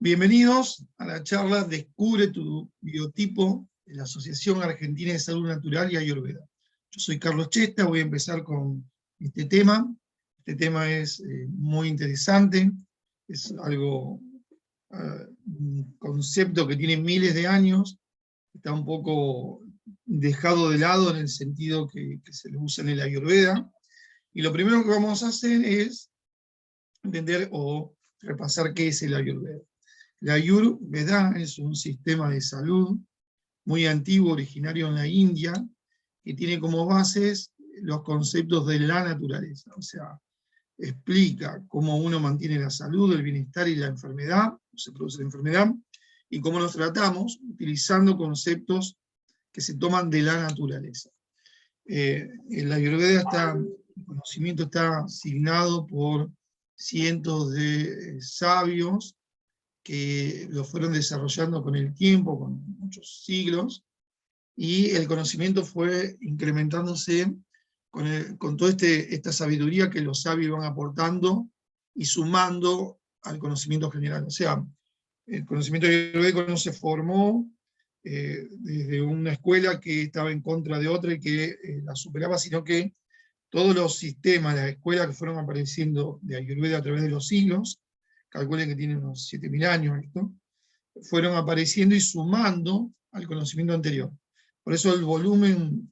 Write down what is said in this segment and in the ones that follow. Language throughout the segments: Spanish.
Bienvenidos a la charla Descubre tu biotipo de la Asociación Argentina de Salud Natural y Ayurveda. Yo soy Carlos Chesta, voy a empezar con este tema. Este tema es muy interesante, es algo, un concepto que tiene miles de años, está un poco dejado de lado en el sentido que se le usa en el Ayurveda. Y lo primero que vamos a hacer es entender o repasar qué es el Ayurveda. La Ayurveda es un sistema de salud muy antiguo, originario en la India, que tiene como bases los conceptos de la naturaleza. O sea, explica cómo uno mantiene la salud, el bienestar y la enfermedad, se produce la enfermedad, y cómo nos tratamos utilizando conceptos que se toman de la naturaleza. En la Ayurveda el conocimiento está asignado por cientos de sabios, que lo fueron desarrollando con el tiempo, con muchos siglos, y el conocimiento fue incrementándose con toda esta sabiduría que los sabios iban aportando y sumando al conocimiento general. O sea, el conocimiento ayurvédico no se formó desde una escuela que estaba en contra de otra y que la superaba, sino que todos los sistemas, las escuelas que fueron apareciendo de Ayurveda a través de los siglos, calculen que tienen unos 7.000 años esto, fueron apareciendo y sumando al conocimiento anterior. Por eso el volumen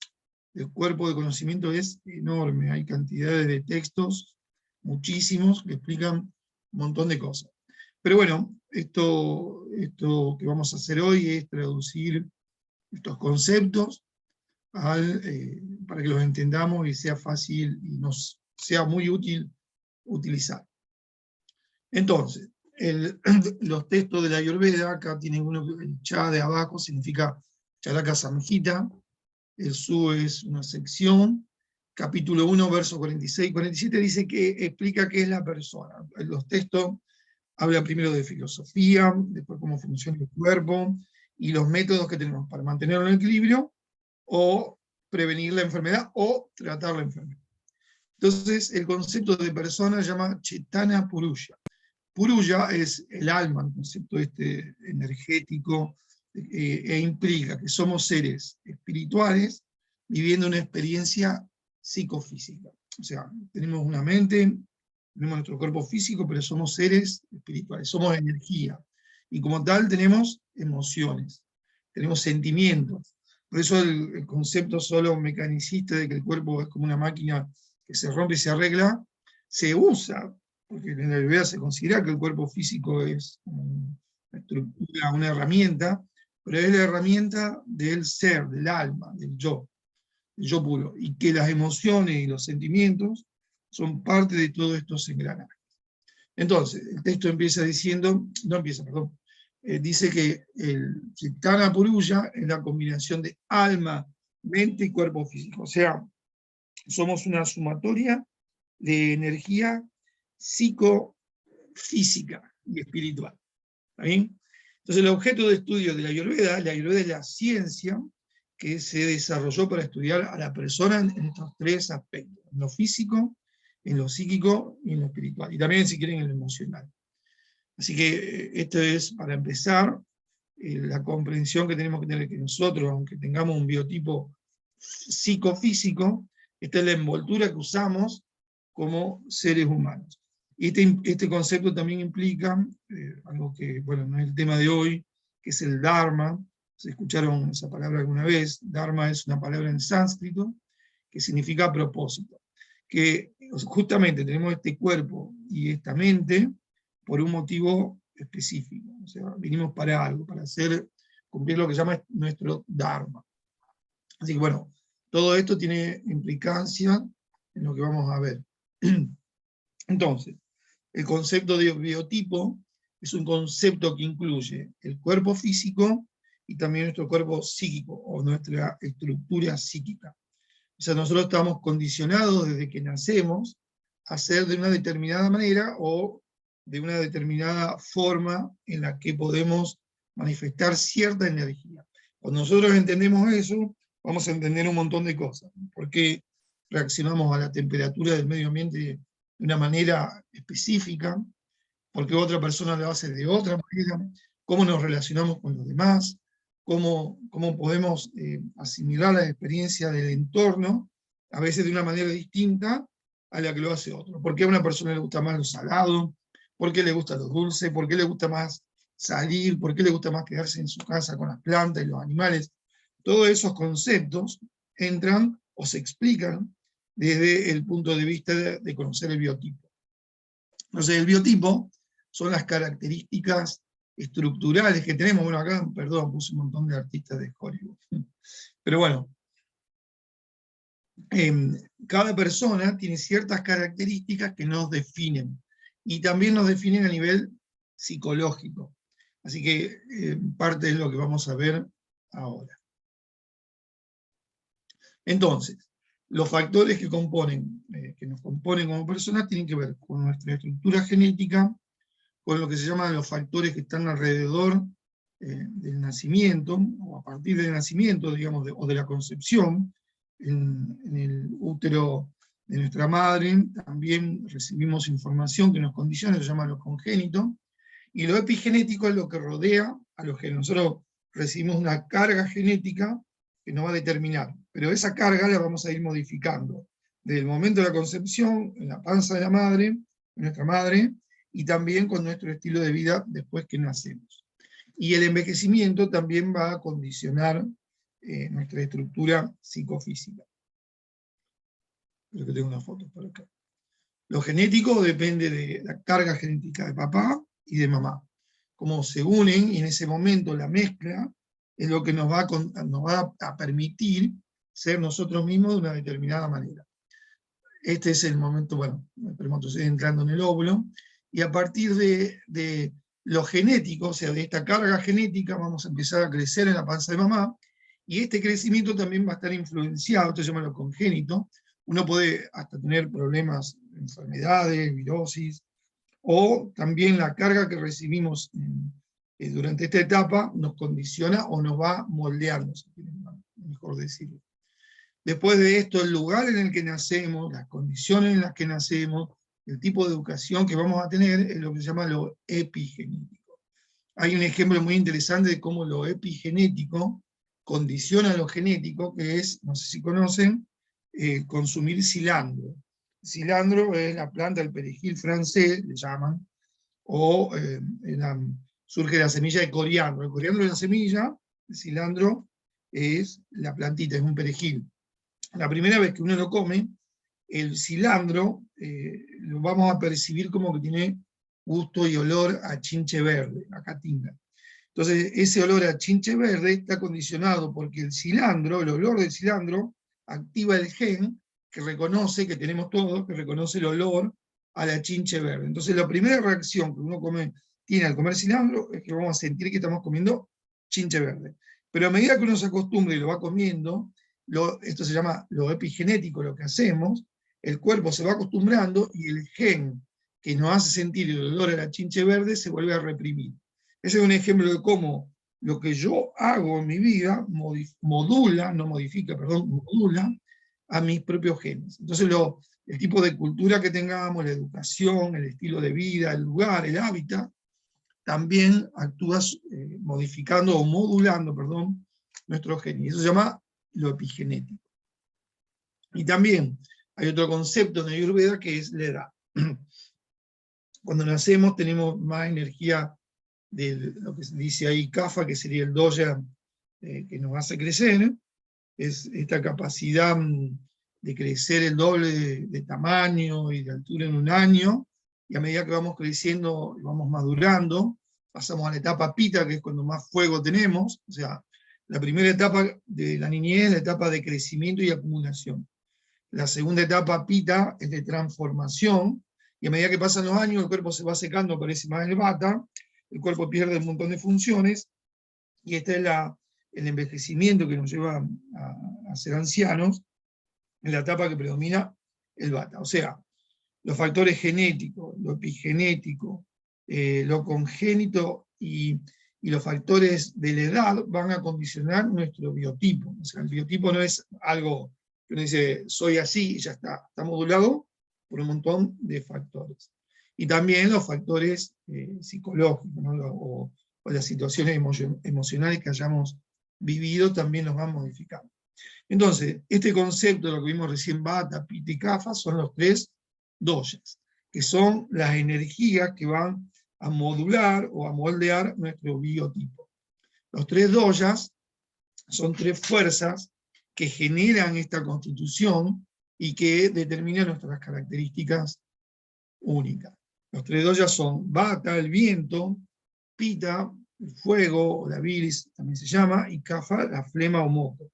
del cuerpo de conocimiento es enorme, hay cantidades de textos, muchísimos, que explican un montón de cosas. Pero bueno, esto que vamos a hacer hoy es traducir estos conceptos para que los entendamos y sea fácil y nos sea muy útil utilizar. Entonces, los textos de la Ayurveda, acá tienen uno, el cha de abajo significa Charaka Samhita, el su es una sección, capítulo 1, versos 46 y 47 dice que explica qué es la persona. Los textos hablan primero de filosofía, después cómo funciona el cuerpo, y los métodos que tenemos para mantenerlo en equilibrio, o prevenir la enfermedad, o tratar la enfermedad. Entonces, el concepto de persona se llama Chetana Purusha. Purusha es el alma, el concepto energético, e implica que somos seres espirituales viviendo una experiencia psicofísica. O sea, tenemos una mente, tenemos nuestro cuerpo físico, pero somos seres espirituales, somos energía. Y como tal tenemos emociones, tenemos sentimientos. Por eso el concepto solo mecanicista de que el cuerpo es como una máquina que se rompe y se arregla, se usa, porque en la Ayurveda se considera que el cuerpo físico es una estructura, una herramienta, pero es la herramienta del ser, del alma, del yo puro, y que las emociones y los sentimientos son parte de todos estos engranajes. Entonces, el texto empieza diciendo, dice que el Chetana Purusha es la combinación de alma, mente y cuerpo físico. O sea, somos una sumatoria de energía psicofísica y espiritual. ¿Está bien? Entonces, el objeto de estudio de la Ayurveda es la ciencia que se desarrolló para estudiar a la persona en estos tres aspectos: en lo físico, en lo psíquico y en lo espiritual. Y también, si quieren, en lo emocional. Así que esto es, para empezar, la comprensión que tenemos que tener, que nosotros, aunque tengamos un biotipo psicofísico, esta es la envoltura que usamos como seres humanos. Y este concepto también implica algo que, bueno, no es el tema de hoy, que es el Dharma. ¿Se escucharon esa palabra alguna vez? Dharma es una palabra en sánscrito que significa propósito. Que justamente tenemos este cuerpo y esta mente por un motivo específico. O sea, vinimos para algo, para cumplir lo que se llama nuestro Dharma. Así que bueno, todo esto tiene implicancia en lo que vamos a ver. Entonces, el concepto de biotipo es un concepto que incluye el cuerpo físico y también nuestro cuerpo psíquico, o nuestra estructura psíquica. O sea, nosotros estamos condicionados desde que nacemos a ser de una determinada manera o de una determinada forma en la que podemos manifestar cierta energía. Cuando nosotros entendemos eso, vamos a entender un montón de cosas. ¿Por qué reaccionamos a la temperatura del medio ambiente de una manera específica? por qué otra persona lo hace de otra manera, cómo nos relacionamos con los demás, cómo podemos asimilar la experiencia del entorno, a veces de una manera distinta a la que lo hace otro. ¿Por qué a una persona le gusta más lo salado? ¿Por qué le gusta lo dulce? ¿Por qué le gusta más salir? ¿Por qué le gusta más quedarse en su casa con las plantas y los animales? Todos esos conceptos entran o se explican desde el punto de vista de conocer el biotipo. Entonces, el biotipo son las características estructurales que tenemos. Bueno, acá, perdón, puse un montón de artistas de Hollywood. Pero bueno, cada persona tiene ciertas características que nos definen, y también nos definen a nivel psicológico. Así que parte es lo que vamos a ver ahora. Entonces, los factores que nos componen como personas tienen que ver con nuestra estructura genética, con lo que se llaman los factores que están alrededor del nacimiento, o a partir del nacimiento, digamos, o de la concepción. En el útero de nuestra madre también recibimos información que nos condiciona, se llama lo congénito, y lo epigenético es lo que rodea a los genes. Nosotros recibimos una carga genética que nos va a determinar, pero esa carga la vamos a ir modificando desde el momento de la concepción, en la panza de la madre, de nuestra madre, y también con nuestro estilo de vida después que nacemos. Y el envejecimiento también va a condicionar nuestra estructura psicofísica. Creo que tengo una foto por acá. Lo genético depende de la carga genética de papá y de mamá. Cómo se unen, y en ese momento la mezcla es lo que nos va a permitir ser nosotros mismos de una determinada manera. Este es el momento, bueno, el espermatozoide entrando en el óvulo, y a partir de lo genético, o sea, de esta carga genética, vamos a empezar a crecer en la panza de mamá, y este crecimiento también va a estar influenciado, esto se llama lo congénito. Uno puede hasta tener problemas, enfermedades, virosis, o también la carga que recibimos durante esta etapa nos condiciona o nos va moldeando, si quieren, mejor decirlo. Después de esto, el lugar en el que nacemos, las condiciones en las que nacemos, el tipo de educación que vamos a tener, es lo que se llama lo epigenético. Hay un ejemplo muy interesante de cómo lo epigenético condiciona lo genético, que es, no sé si conocen, consumir cilantro. Cilantro es la planta del perejil francés, le llaman, o surge la semilla de coriandro. El coriandro es la semilla, el cilantro es la plantita, es un perejil. La primera vez que uno lo come, el cilantro lo vamos a percibir como que tiene gusto y olor a chinche verde, a caatinga. Entonces, ese olor a chinche verde está condicionado porque el cilantro, el olor del cilantro, activa el gen que reconoce, que tenemos todos, que reconoce el olor a la chinche verde. Entonces, la primera reacción que uno tiene al comer cilantro es que vamos a sentir que estamos comiendo chinche verde. Pero a medida que uno se acostumbra y lo va comiendo, esto se llama lo epigenético, lo que hacemos, el cuerpo se va acostumbrando y el gen que nos hace sentir el olor a la chinche verde se vuelve a reprimir. Ese es un ejemplo de cómo lo que yo hago en mi vida modula a mis propios genes. Entonces el tipo de cultura que tengamos, la educación, el estilo de vida, el lugar, el hábitat, también actúa modificando o modulando, nuestros genes. Eso se llama lo epigenético. Y también hay otro concepto en Ayurveda que es la edad. Cuando nacemos tenemos más energía de lo que se dice ahí kapha, que sería el doya que nos hace crecer, es esta capacidad de crecer el doble de tamaño y de altura en un año, y a medida que vamos creciendo y vamos madurando, pasamos a la etapa pita, que es cuando más fuego tenemos, o sea, la primera etapa de la niñez es la etapa de crecimiento y acumulación. La segunda etapa pita es de transformación, y a medida que pasan los años el cuerpo se va secando, aparece más el vata, el cuerpo pierde un montón de funciones, y este es el envejecimiento que nos lleva a ser ancianos, en la etapa que predomina el vata. O sea, los factores genéticos, lo epigenético, lo congénito y los factores de la edad van a condicionar nuestro biotipo. O sea, el biotipo no es algo que uno dice, soy así y ya está modulado por un montón de factores. y también los factores psicológicos, ¿no? o las situaciones emocionales que hayamos vivido también nos van modificando. Entonces, este concepto de lo que vimos recién, Vata, Pitta y Kapha, son los 3 doyas, que son las energías que van a modular o a moldear nuestro biotipo. Los 3 doyas son 3 fuerzas que generan esta constitución y que determinan nuestras características únicas. Los 3 doyas son Vata, el viento, Pitta, el fuego, o la bilis también se llama, y Kapha, la flema o moco.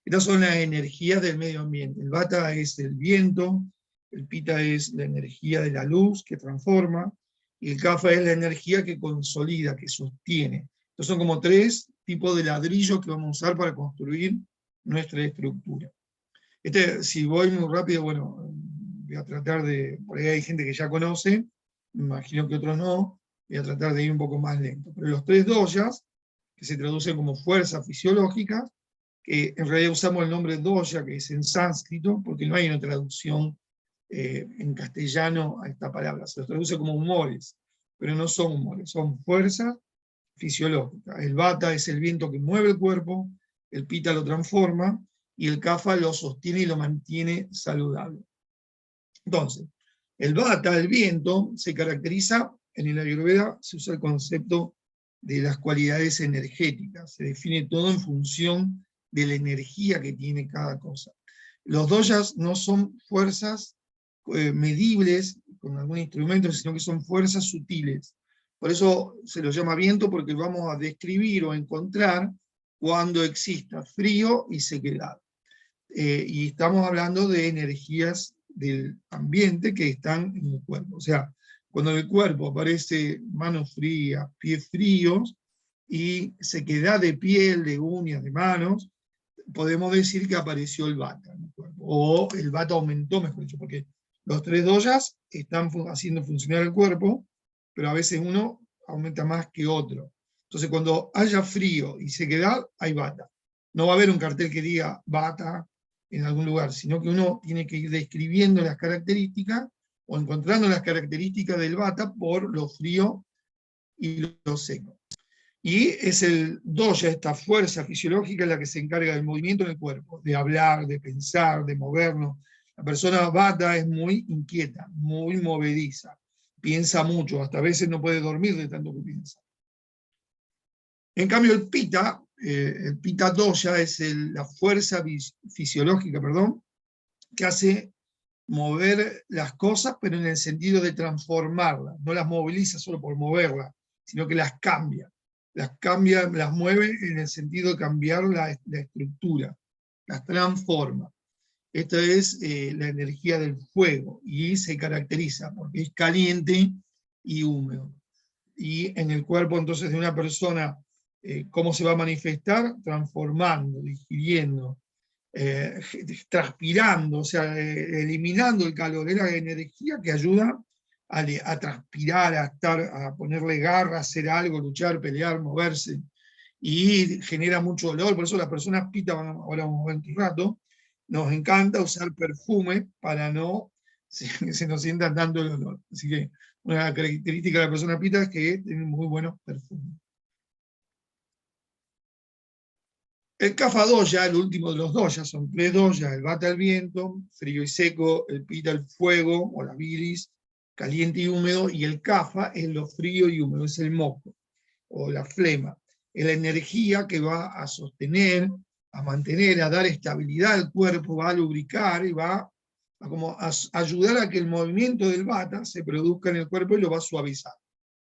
Estas son las energías del medio ambiente. El Vata es el viento, el Pitta es la energía de la luz que transforma, y el Kapha es la energía que consolida, que sostiene. Estos son como 3 tipos de ladrillos que vamos a usar para construir nuestra estructura. Si voy muy rápido, bueno, voy a tratar de, por ahí hay gente que ya conoce, me imagino que otros no, voy a tratar de ir un poco más lento. Pero los 3 doyas, que se traducen como fuerzas fisiológicas, que en realidad usamos el nombre doya, que es en sánscrito, porque no hay una traducción en castellano a esta palabra, se los traduce como humores, pero no son humores, son fuerzas fisiológicas. El Vata es el viento que mueve el cuerpo, el Pitta lo transforma, y el Kapha lo sostiene y lo mantiene saludable. Entonces, el Vata, el viento, se caracteriza, en el Ayurveda se usa el concepto de las cualidades energéticas, se define todo en función de la energía que tiene cada cosa. Los doyas no son fuerzas medibles con algún instrumento, sino que son fuerzas sutiles. Por eso se lo llama viento, porque vamos a describir o encontrar cuando exista frío y sequedad. Y estamos hablando de energías del ambiente que están en el cuerpo. O sea, cuando en el cuerpo aparece manos frías, pies fríos, y sequedad de piel, de uñas, de manos, podemos decir que apareció el Vata en el cuerpo. O el Vata aumentó, mejor dicho, porque los 3 doyas están haciendo funcionar el cuerpo, pero a veces uno aumenta más que otro. Entonces, cuando haya frío y sequedad, hay Vata. No va a haber un cartel que diga Vata en algún lugar, sino que uno tiene que ir describiendo las características o encontrando las características del Vata por lo frío y lo seco. Y es el doya, esta fuerza fisiológica, la que se encarga del movimiento en el cuerpo, de hablar, de pensar, de movernos. La persona Vata es muy inquieta, muy movediza, piensa mucho, hasta a veces no puede dormir de tanto que piensa. En cambio el Pitta doya es la fuerza fisiológica, que hace mover las cosas, pero en el sentido de transformarlas, no las moviliza solo por moverlas, sino que las cambia, las mueve en el sentido de cambiar la estructura, las transforma. Esta es la energía del fuego, y se caracteriza porque es caliente y húmedo. Y en el cuerpo entonces de una persona, ¿cómo se va a manifestar? Transformando, digiriendo, transpirando, o sea, eliminando el calor. Es la energía que ayuda a transpirar, a ponerle garra, a hacer algo, luchar, pelear, moverse, y genera mucho dolor. Por eso las personas Pitta, ahora vamos a ver un rato, nos encanta usar perfume para no se nos sienta tanto el olor. Así que una característica de la persona Pitta es que tiene muy buenos perfumes. El Kapha doya, el último de los doyas, son 3 doyas: el Vata el viento, frío y seco; el Pitta el fuego o la bilis, caliente y húmedo; y el Kapha es lo frío y húmedo, es el moco o la flema. Es la energía que va a sostener, a mantener, a dar estabilidad al cuerpo, va a lubricar y va a ayudar a que el movimiento del Vata se produzca en el cuerpo y lo va a suavizar.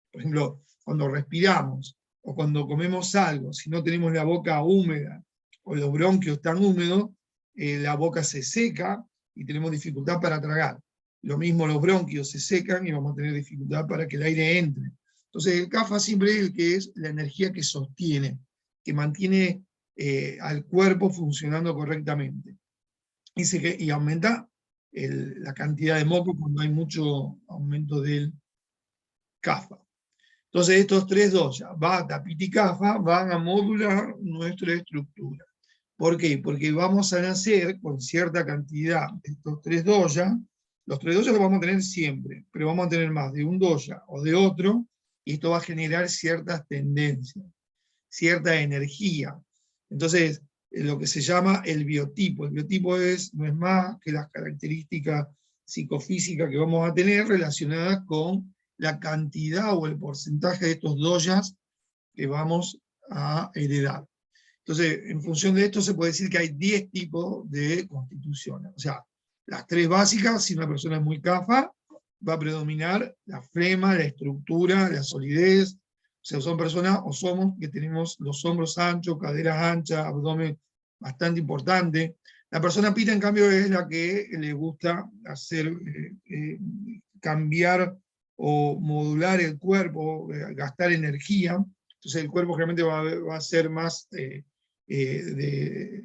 Por ejemplo, cuando respiramos o cuando comemos algo, si no tenemos la boca húmeda o los bronquios tan húmedos, la boca se seca y tenemos dificultad para tragar. Lo mismo, los bronquios se secan y vamos a tener dificultad para que el aire entre. Entonces el Kapha siempre es el que es la energía que sostiene, que mantiene al cuerpo funcionando correctamente. Y aumenta la cantidad de moco cuando hay mucho aumento del Kapha. Entonces estos 3 doyas, Vata, Pitta y Kapha, van a modular nuestra estructura. ¿Por qué? Porque vamos a nacer con cierta cantidad de estos 3 doyas, Los 3 doyas los vamos a tener siempre, pero vamos a tener más de un doya o de otro, y esto va a generar ciertas tendencias, cierta energía. Entonces, lo que se llama el biotipo. El biotipo no es más que las características psicofísicas que vamos a tener relacionadas con la cantidad o el porcentaje de estos doyas que vamos a heredar. Entonces, en función de esto se puede decir que hay 10 tipos de constituciones. O sea, las 3 básicas, si una persona es muy kafa, va a predominar la flema, la estructura, la solidez. O sea, son personas, o somos, que tenemos los hombros anchos, caderas anchas, abdomen bastante importante. La persona pita, en cambio, es la que le gusta hacer, cambiar o modular el cuerpo, gastar energía. Entonces el cuerpo realmente va a ser más de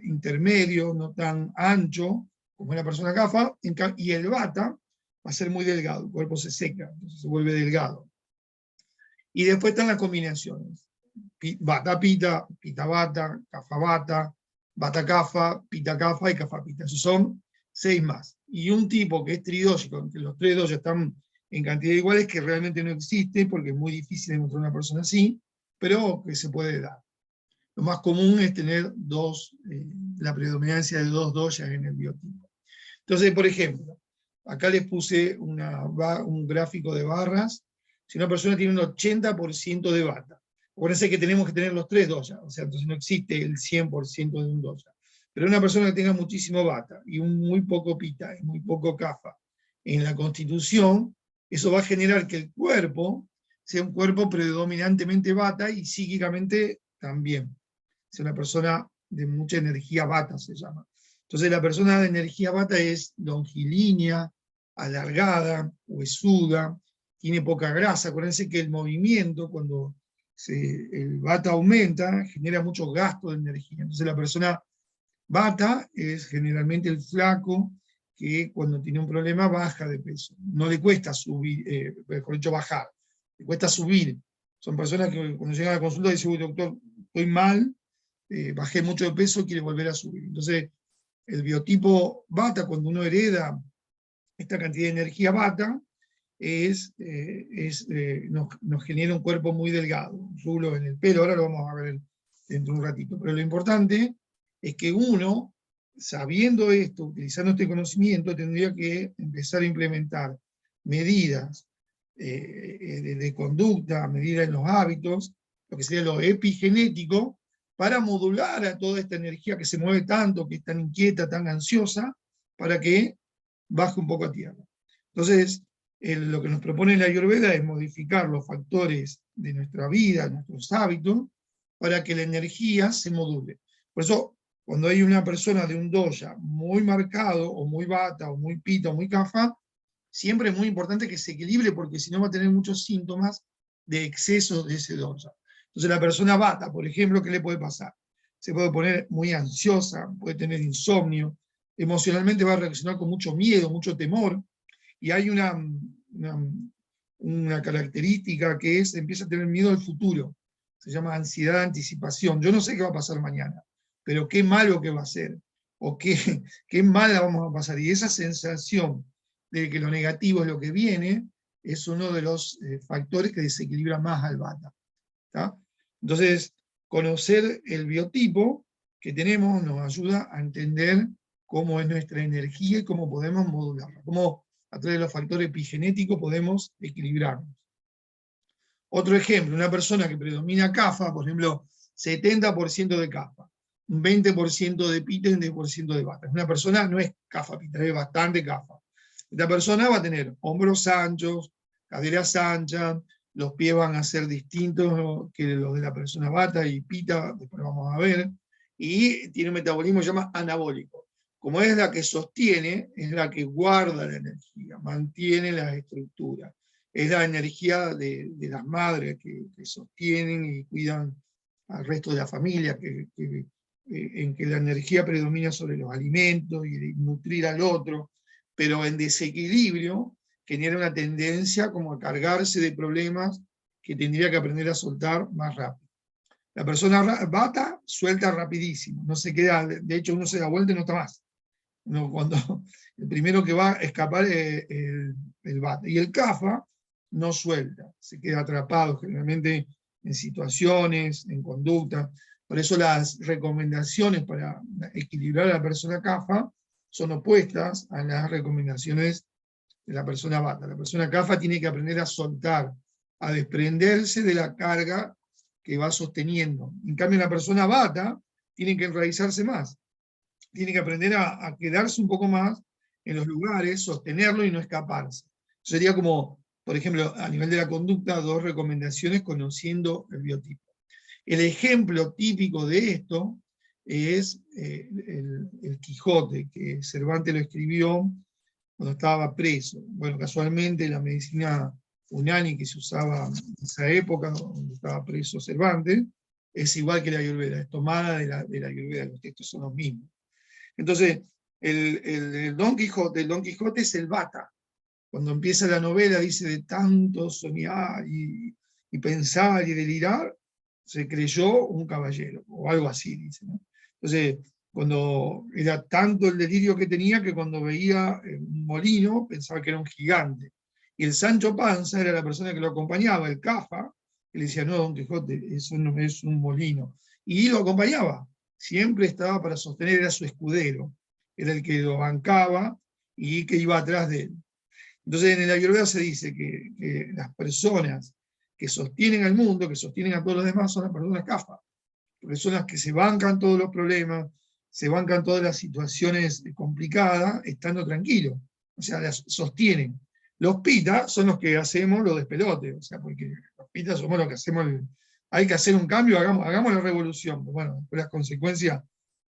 intermedio, no tan ancho, como una persona kafa, y el vata va a ser muy delgado, el cuerpo se seca, entonces se vuelve delgado. Y después están las combinaciones. Vata pita, pita vata, kafa vata, vata kafa, pita kafa y kafa pita. Esos son 6 más. Y un tipo que es tridóxico, que los 3 doyas están en cantidad iguales, que realmente no existe, porque es muy difícil encontrar una persona así, pero que se puede dar. Lo más común es tener la predominancia de 2 doyas en el biotipo. Entonces, por ejemplo, acá les puse un gráfico de barras. Si una persona tiene un 80% de vata, acuérdense que tenemos que tener los 3 doyas, o sea, entonces no existe el 100% de un doya. Pero una persona que tenga muchísimo vata y muy poco pita y muy poco kapha en la constitución, eso va a generar que el cuerpo sea un cuerpo predominantemente vata y psíquicamente también. Es una persona de mucha energía vata, se llama. Entonces la persona de energía vata es longilínea, alargada, huesuda, tiene poca grasa. Acuérdense que el movimiento, cuando el vata aumenta, genera mucho gasto de energía. Entonces la persona vata es generalmente el flaco que cuando tiene un problema baja de peso. No le cuesta subir, mejor dicho, bajar, le cuesta subir. Son personas que cuando llegan a la consulta dicen, uy, doctor, estoy mal, bajé mucho de peso, quiere volver a subir. Entonces, el biotipo vata, cuando uno hereda esta cantidad de energía vata, nos genera un cuerpo muy delgado, un rulo en el pelo, ahora lo vamos a ver dentro de un ratito. Pero lo importante es que uno, sabiendo esto, utilizando este conocimiento, tendría que empezar a implementar medidas de conducta, medidas en los hábitos, lo que sería lo epigenético, para modular a toda esta energía que se mueve tanto, que es tan inquieta, tan ansiosa, para que baje un poco a tierra. Entonces, lo que nos propone la Ayurveda es modificar los factores de nuestra vida, nuestros hábitos, para que la energía se module. Por eso, cuando hay una persona de un doya muy marcado, o muy vata, o muy pita, o muy kapha, siempre es muy importante que se equilibre, porque si no va a tener muchos síntomas de exceso de ese doya. Entonces la persona vata, por ejemplo, ¿qué le puede pasar? Se puede poner muy ansiosa, puede tener insomnio, emocionalmente va a reaccionar con mucho miedo, mucho temor, y hay una característica que empieza a tener miedo al futuro, se llama ansiedad de anticipación. Yo no sé qué va a pasar mañana, pero qué malo que va a ser, o qué mala vamos a pasar, y esa sensación de que lo negativo es lo que viene, es uno de los factores que desequilibra más al vata. ¿Tá? Entonces, conocer el biotipo que tenemos nos ayuda a entender cómo es nuestra energía y cómo podemos modularla, cómo a través de los factores epigenéticos podemos equilibrarnos. Otro ejemplo, una persona que predomina kapha, por ejemplo, 70% de kapha, un 20% de pita y un 10% de vata. Una persona no es kapha pita, es bastante kapha. Esta persona va a tener hombros anchos, caderas anchas, los pies van a ser distintos que los de la persona vata y pita, después vamos a ver, y tiene un metabolismo que se llama anabólico. Como es la que sostiene, es la que guarda la energía, mantiene la estructura. Es la energía de las madres que sostienen y cuidan al resto de la familia, en que la energía predomina sobre los alimentos y de nutrir al otro, pero en desequilibrio genera una tendencia como a cargarse de problemas que tendría que aprender a soltar más rápido. La persona vata suelta rapidísimo, no se queda, de hecho uno se da vuelta y no está más. El primero que va a escapar es el Vata. Y el Kapha no suelta, se queda atrapado generalmente en situaciones, en conducta. Por eso las recomendaciones para equilibrar a la persona Kapha son opuestas a las recomendaciones de la persona Vata. La persona Kapha tiene que aprender a soltar, a desprenderse de la carga que va sosteniendo. En cambio, la persona Vata tiene que enraizarse más, tiene que aprender a quedarse un poco más en los lugares, sostenerlo y no escaparse. Sería como, por ejemplo, a nivel de la conducta, 2 recomendaciones conociendo el biotipo. El ejemplo típico de esto es el Quijote, que Cervantes lo escribió cuando estaba preso. Bueno, casualmente la medicina unani que se usaba en esa época, donde estaba preso Cervantes, es igual que la Ayurveda, es tomada de la Ayurveda, los textos son los mismos. Entonces, el Don Quijote es el Vata. Cuando empieza la novela dice de tanto soñar y pensar y delirar, se creyó un caballero, o algo así, dice, ¿no? Entonces, cuando era tanto el delirio que tenía que cuando veía un molino pensaba que era un gigante. Y el Sancho Panza era la persona que lo acompañaba, el Kapha, que le decía, no, Don Quijote, eso no es un molino. Y lo acompañaba, siempre estaba para sostener, era su escudero, era el que lo bancaba y que iba atrás de él. Entonces en el Ayurveda se dice que las personas que sostienen al mundo, que sostienen a todos los demás, son las personas Kapha, porque son las que se bancan todos los problemas, se bancan todas las situaciones complicadas, estando tranquilos, o sea, las sostienen. Los Pitta son los que hacemos los despelotes, o sea, porque los Pitta somos los que hacemos, hay que hacer un cambio, hagamos la revolución. Bueno, después las consecuencias,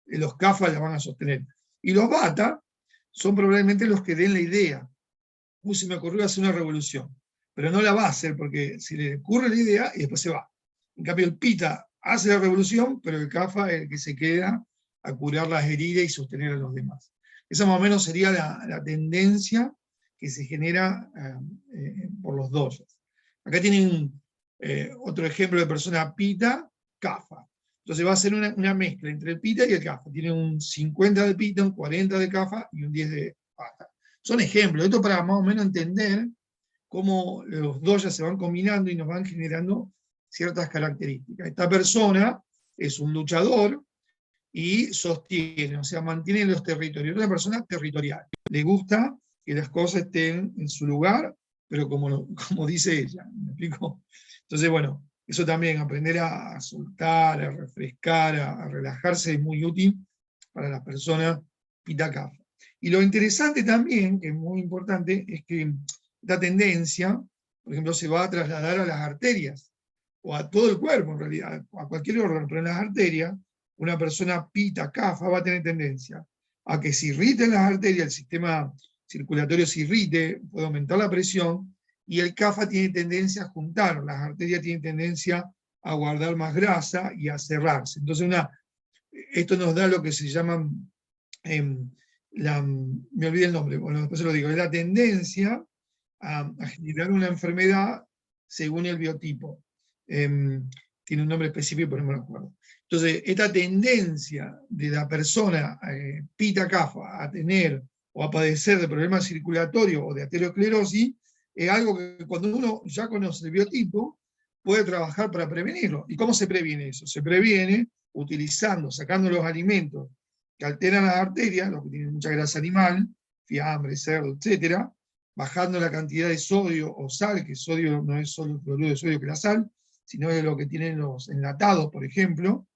los Kapha las van a sostener. Y los Vata son probablemente los que den la idea. Se me ocurrió hacer una revolución, pero no la va a hacer porque se le ocurre la idea y después se va. En cambio el Pitta hace la revolución, pero el Kapha es el que se queda a curar las heridas y sostener a los demás. Esa más o menos sería la tendencia que se genera por los doshas. Acá tienen otro ejemplo de persona Pitta, Kapha. Entonces va a ser una mezcla entre el Pitta y el Kapha. Tiene un 50 de Pitta, un 40 de Kapha y un 10 de Vata. Son ejemplos, esto para más o menos entender cómo los doshas se van combinando y nos van generando ciertas características. Esta persona es un luchador y sostiene, o sea, mantiene los territorios. Es una persona territorial. Le gusta que las cosas estén en su lugar, pero como dice ella. ¿Me explico? Entonces, bueno, eso también, aprender a soltar, a refrescar, a relajarse es muy útil para la persona Pitta Kapha. Y lo interesante también, que es muy importante, es que esta tendencia, por ejemplo, se va a trasladar a las arterias, o a todo el cuerpo en realidad, a cualquier órgano, pero en las arterias, una persona Pitta Kapha va a tener tendencia a que se irriten las arterias, el sistema circulatorio se irrite, puede aumentar la presión, y el Kapha tiene tendencia a juntar, las arterias tienen tendencia a guardar más grasa y a cerrarse. Entonces esto nos da lo que se llama, me olvidé el nombre, bueno, después se lo digo, es la tendencia a generar una enfermedad según el biotipo. Tiene un nombre específico, pero no me lo acuerdo. Entonces, esta tendencia de la persona Pitta Kapha a tener o a padecer de problemas circulatorios o de aterosclerosis es algo que cuando uno ya conoce el biotipo puede trabajar para prevenirlo. ¿Y cómo se previene eso? Se previene utilizando, sacando los alimentos que alteran las arterias, los que tienen mucha grasa animal, fiambre, cerdo, etc., bajando la cantidad de sodio o sal, que sodio no es solo el cloruro de sodio que la sal, sino de lo que tienen los enlatados, por ejemplo,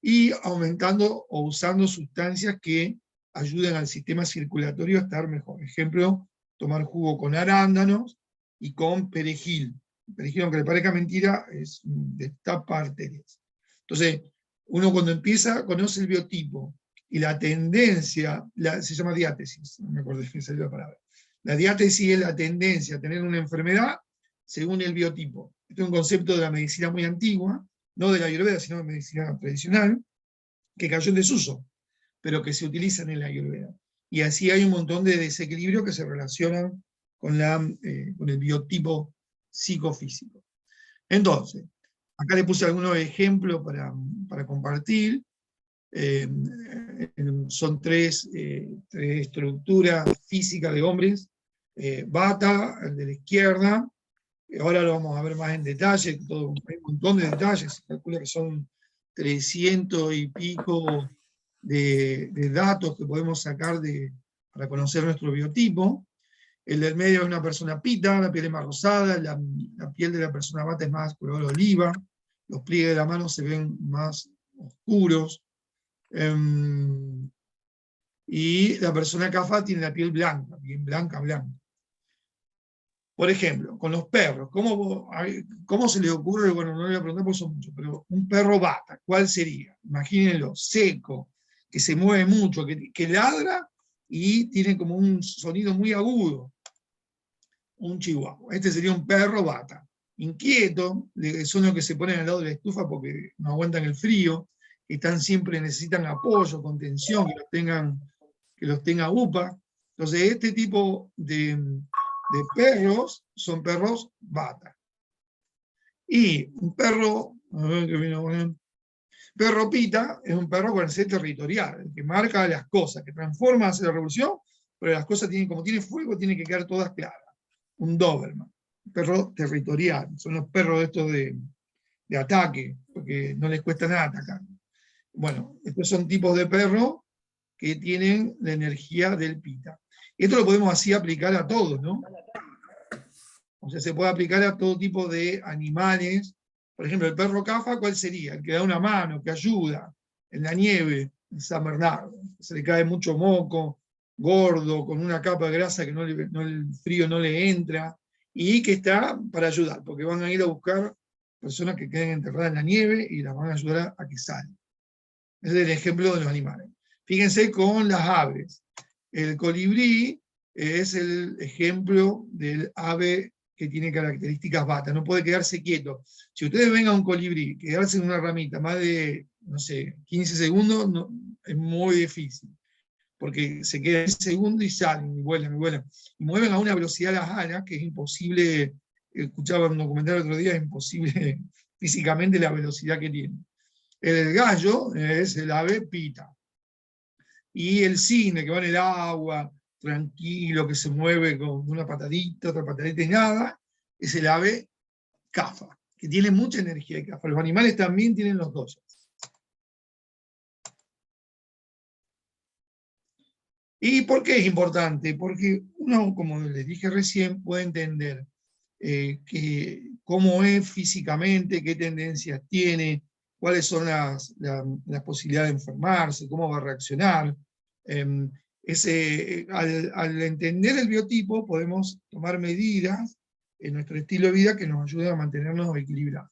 y aumentando o usando sustancias que ayuden al sistema circulatorio a estar mejor. Ejemplo, tomar jugo con arándanos y con perejil. El perejil, aunque le parezca mentira, destapa arterias. Entonces, uno cuando empieza, conoce el biotipo, y la tendencia, se llama diátesis, no me acuerdo si salió la palabra. La diátesis es la tendencia a tener una enfermedad según el biotipo. Este es un concepto de la medicina muy antigua, no de la Ayurveda, sino de medicina tradicional, que cayó en desuso, pero que se utilizan en la Ayurveda. Y así hay un montón de desequilibrios que se relacionan con el biotipo psicofísico. Entonces, acá le puse algunos ejemplos para compartir. Son tres estructuras físicas de hombres. Bata, el de la izquierda, ahora lo vamos a ver más en detalle, hay un montón de detalles, se calcula que son 300 y pico de datos que podemos sacar para conocer nuestro biotipo. El del medio es una persona pita, la piel es más rosada, la piel de la persona bata es más color oliva, los pliegues de la mano se ven más oscuros, y la persona kafa tiene la piel blanca, bien blanca, blanca. Por ejemplo, con los perros, ¿cómo se le ocurre? Bueno, no le voy a preguntar porque son muchos, pero un perro bata, ¿cuál sería? Imagínenlo, seco, que se mueve mucho, que ladra y tiene como un sonido muy agudo. Un chihuahua. Este sería un perro bata. Inquieto, son los que se ponen al lado de la estufa porque no aguantan el frío, necesitan apoyo, contención, que los tenga UPA. Entonces, este tipo de perros son perros bata. Y un perro, a ver qué vino con él. Perro pita es un perro con el ser territorial, el que marca las cosas, que transforma, hace la revolución, pero las cosas como tiene fuego, tienen que quedar todas claras. Un Doberman, un perro territorial, son los perros estos de ataque, porque no les cuesta nada atacar. Bueno, estos son tipos de perros que tienen la energía del pita. Esto lo podemos así aplicar a todos, ¿no? O sea, se puede aplicar a todo tipo de animales. Por ejemplo, el perro kafa, ¿cuál sería? El que da una mano, que ayuda, en la nieve, en San Bernardo. Se le cae mucho moco, gordo, con una capa de grasa que el frío no le entra, y que está para ayudar, porque van a ir a buscar personas que queden enterradas en la nieve y las van a ayudar a que salgan. Ese es el ejemplo de los animales. Fíjense con las aves. El colibrí es el ejemplo del ave que tiene características bata, no puede quedarse quieto. Si ustedes ven a un colibrí quedarse en una ramita más de, no sé, 15 segundos, es muy difícil, porque se quedan 15 segundos y salen, y vuelan, y vuelan. Y mueven a una velocidad las alas que es imposible, escuchaba un documental el otro día, es imposible físicamente la velocidad que tienen. El gallo es el ave pita. Y el cisne, que va en el agua, tranquilo, que se mueve con una patadita, otra patadita y nada, es el ave kafa, que tiene mucha energía de kafa. Los animales también tienen los dos. ¿Y por qué es importante? Porque uno, como les dije recién, puede entender cómo es físicamente, qué tendencias tiene, cuáles son las posibilidades de enfermarse, cómo va a reaccionar. Al entender el biotipo podemos tomar medidas en nuestro estilo de vida que nos ayuden a mantenernos equilibrados.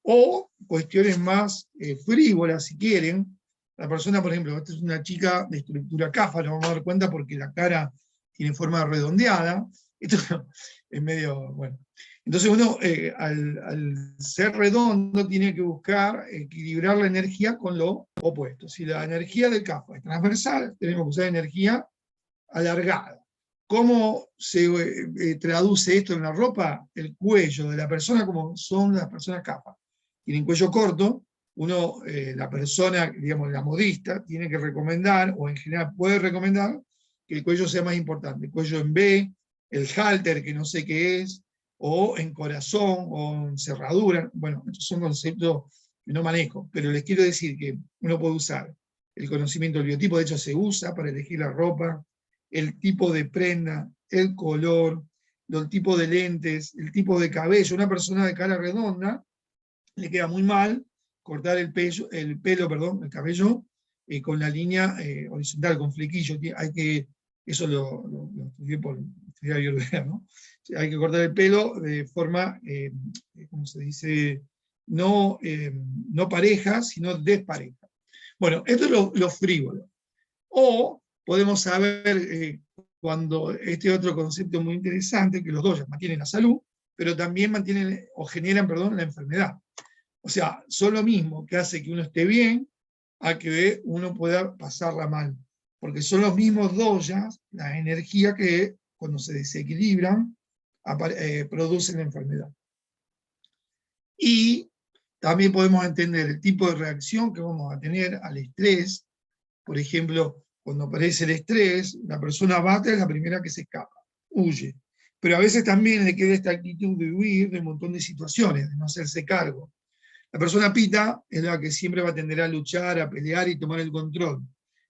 O cuestiones más frívolas, si quieren. La persona, por ejemplo, esta es una chica de estructura kafa, lo vamos a dar cuenta porque la cara tiene forma redondeada. Esto es medio, bueno. Entonces uno, al ser redondo, tiene que buscar equilibrar la energía con lo opuesto. Si la energía del kafa es transversal, tenemos que usar energía alargada. ¿Cómo se traduce esto en la ropa? El cuello de la persona, como son las personas kafa. Tienen cuello corto, la persona, digamos, la modista, tiene que recomendar, o en general puede recomendar, que el cuello sea más importante. El cuello en B, el halter, que no sé qué es, o en corazón, o en cerradura. Bueno, estos son conceptos que no manejo, pero les quiero decir que uno puede usar el conocimiento del biotipo, de hecho se usa para elegir la ropa, el tipo de prenda, el color, el tipo de lentes, el tipo de cabello. Una persona de cara redonda le queda muy mal cortar el cabello con la línea horizontal, con flequillo. Eso lo estudié por estudiar biología, ¿no? Hay que cortar el pelo de forma, ¿cómo se dice? No pareja, sino despareja. Bueno, esto es lo frívolo. O podemos saber, cuando este otro concepto muy interesante, que los dos ya mantienen la salud, pero también mantienen o generan, la enfermedad. O sea, son lo mismo que hace que uno esté bien a que uno pueda pasarla mal. Porque son los mismos doyas, las energías que cuando se desequilibran producen la enfermedad. Y También podemos entender el tipo de reacción que vamos a tener al estrés. Por ejemplo, cuando aparece el estrés, la persona bata es la primera que se escapa, huye. Pero a veces también le queda esta actitud de huir de un montón de situaciones, de no hacerse cargo. La persona pita es la que siempre va a tender a luchar, a pelear y tomar el control.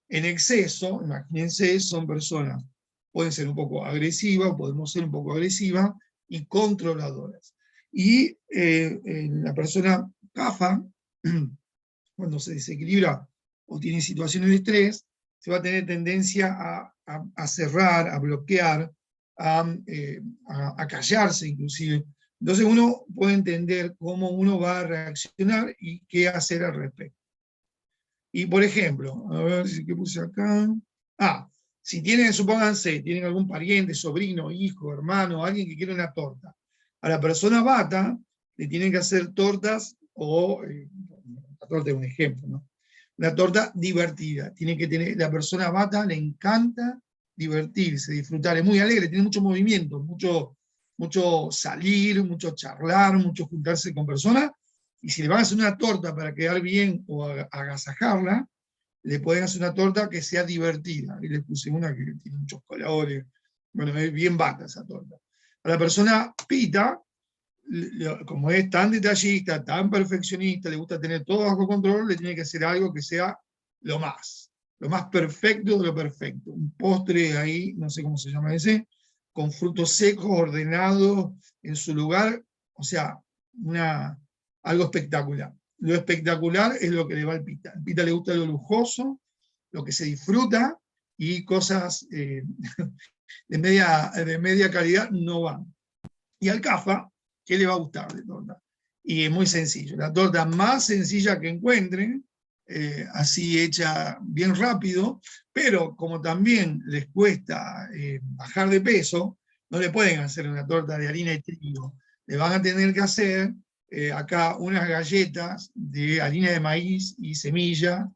En exceso, imagínense, son personas, pueden ser un poco agresivas, o podemos ser un poco agresivas y controladoras. Y la persona CAFA, cuando se desequilibra o tiene situaciones de estrés, se va a tener tendencia a cerrar, a bloquear, a callarse inclusive. Entonces uno puede entender cómo uno va a reaccionar y qué hacer al respecto. Y por ejemplo, a ver si qué puse acá. Si tienen, supónganse, tienen algún pariente, sobrino, hijo, hermano, alguien que quiere una torta. A la persona bata le tienen que hacer tortas, o la torta es un ejemplo, ¿no? Una torta divertida. Tiene que tener, la persona bata le encanta divertirse, disfrutar, es muy alegre, tiene mucho movimiento, mucho salir, mucho charlar, mucho juntarse con personas, y si le van a hacer una torta para quedar bien o agasajarla, le pueden hacer una torta que sea divertida. Y le puse una que tiene muchos colores, bueno, es bien bata esa torta. A la persona pita, como es tan detallista, tan perfeccionista, le gusta tener todo bajo control, le tiene que hacer algo que sea lo más perfecto de lo perfecto. Un postre ahí, no sé cómo se llama ese, con frutos secos, ordenados en su lugar, o sea, algo espectacular. Lo espectacular es lo que le va al pita. Al pita le gusta lo lujoso, lo que se disfruta, y cosas de media calidad no van. Y al CAFA, ¿qué le va a gustar de torta? Y es muy sencillo, la torta más sencilla que encuentren, así hecha bien rápido, pero como también les cuesta bajar de peso, no le pueden hacer una torta de harina de trigo, le van a tener que hacer acá unas galletas de harina de maíz y semilla,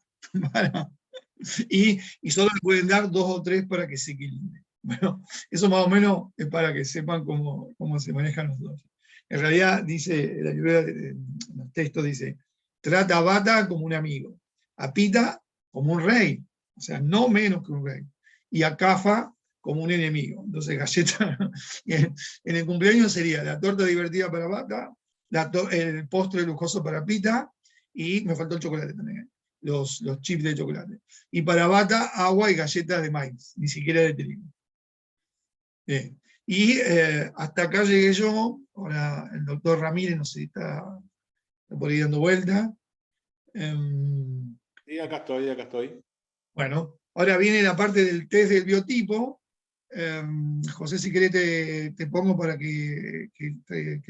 y solo le pueden dar 2 o 3 para que se equilibre. Bueno, eso más o menos es para que sepan cómo se manejan los dos. En realidad, dice, la Ayurveda, en los textos dice, trata a Bata como un amigo, a Pita como un rey, o sea, no menos que un rey, y a Kafa como un enemigo. Entonces, galleta, en el cumpleaños sería la torta divertida para Bata, el postre lujoso para Pita, y me faltó el chocolate también, los chips de chocolate. Y para Bata, agua y galletas de maíz, ni siquiera de trigo. Y hasta acá llegué yo. Ahora el doctor Ramírez, no sé si está por ahí dando vuelta. Sí, acá estoy. Bueno, ahora viene la parte del test del biotipo. José, si querés te pongo para que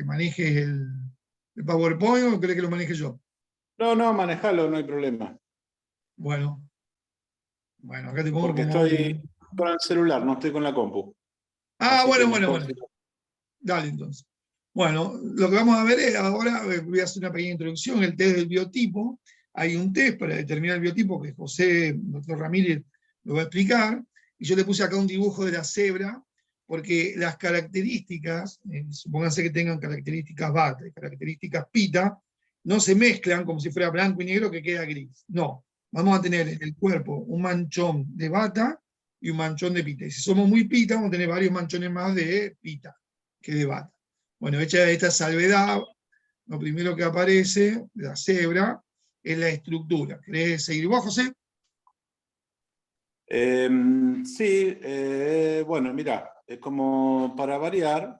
manejes el PowerPoint, o querés que lo maneje yo. No, manejalo, no hay problema. Bueno, acá te pongo Porque como... estoy con el celular, no estoy con la compu. Bueno. Dale, entonces. Bueno, lo que vamos a ver es, ahora voy a hacer una pequeña introducción, el test del biotipo. Hay un test para determinar el biotipo que José, doctor Ramírez, lo va a explicar. Y yo le puse acá un dibujo de la cebra, porque las características, supónganse que tengan características bata y características pita, no se mezclan como si fuera blanco y negro que queda gris. No, vamos a tener en el cuerpo un manchón de bata y un manchón de pita. Y si somos muy pita, vamos a tener varios manchones más de pita que de bata. Bueno, hecha esta salvedad, lo primero que aparece de la cebra es la estructura. ¿Querés seguir vos, José? Sí, bueno, mira, como para variar,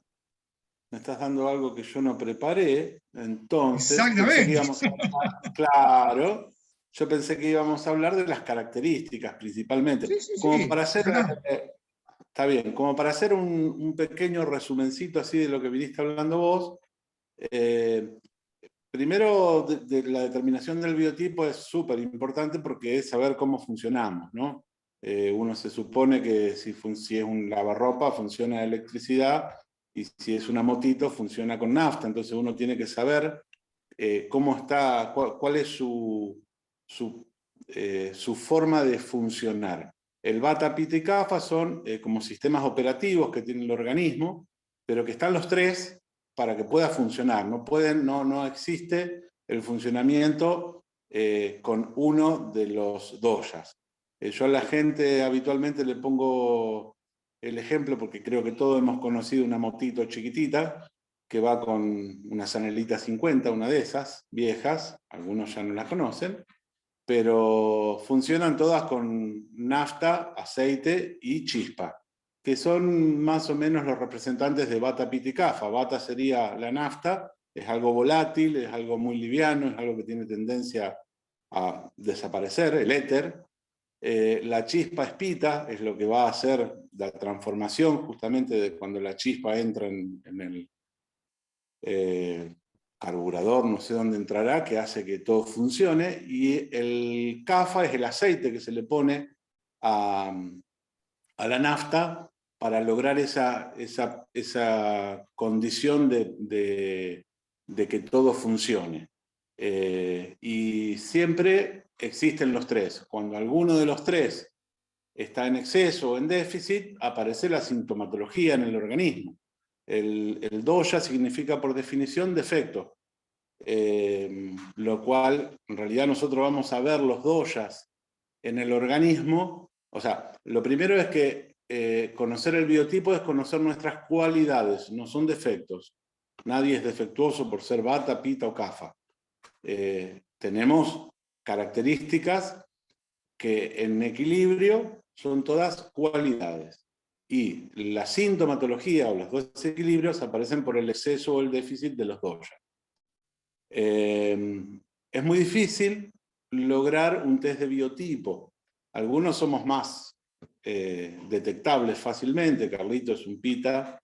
me estás dando algo que yo no preparé, entonces pensé que Exactamente. íbamos a hablar, claro, yo pensé que íbamos a hablar de las características principalmente, como Sí, para hacer, ya está. está bien, como para hacer un pequeño resumencito así de lo que viniste hablando vos. Primero, de la determinación del biotipo es súper importante porque es saber cómo funcionamos, ¿no? Uno se supone que si es un lavarropa funciona a electricidad, y si es una motito funciona con nafta. Entonces uno tiene que saber cómo está, cuál es su forma de funcionar. El Vata, Pitta y Kapha son como sistemas operativos que tiene el organismo, pero que están los tres para que pueda funcionar. No existe el funcionamiento con uno de los doyas. Yo a la gente habitualmente le pongo el ejemplo, porque creo que todos hemos conocido una motito chiquitita, que va con una Sanelita 50, una de esas, viejas, algunos ya no la conocen, pero funcionan todas con nafta, aceite y chispa, que son más o menos los representantes de bata, pita y cafa. Bata sería la nafta, es algo volátil, es algo muy liviano, es algo que tiene tendencia a desaparecer, el éter. La chispa es pita, es lo que va a hacer la transformación justamente de cuando la chispa entra en el carburador, no sé dónde entrará, que hace que todo funcione, y el CAFA es el aceite que se le pone a la nafta para lograr esa condición de que todo funcione. Y siempre existen los tres. Cuando alguno de los tres está en exceso o en déficit, aparece la sintomatología en el organismo. El doya significa por definición defecto, lo cual en realidad nosotros vamos a ver los doyas en el organismo. O sea, lo primero es que conocer el biotipo es conocer nuestras cualidades, no son defectos. Nadie es defectuoso por ser bata, pita o cafa. Tenemos características que en equilibrio son todas cualidades. Y la sintomatología o los dos desequilibrios aparecen por el exceso o el déficit de los doyas. Es muy difícil lograr un test de biotipo. Algunos somos más detectables fácilmente. Carlito es un pita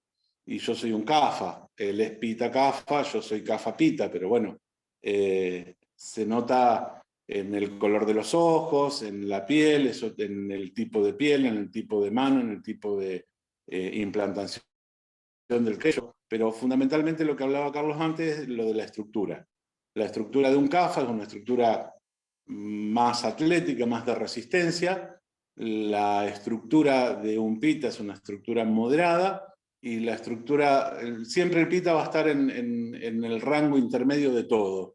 y yo soy un cafa. Él es pita cafa, yo soy cafa pita, pero bueno, se nota en el color de los ojos, en la piel, en el tipo de piel, en el tipo de mano, en el tipo de implantación del cuello. Pero fundamentalmente lo que hablaba Carlos antes es lo de la estructura. La estructura de un CAFA es una estructura más atlética, más de resistencia. La estructura de un PITA es una estructura moderada. Y la estructura, siempre el PITA va a estar en el rango intermedio de todo.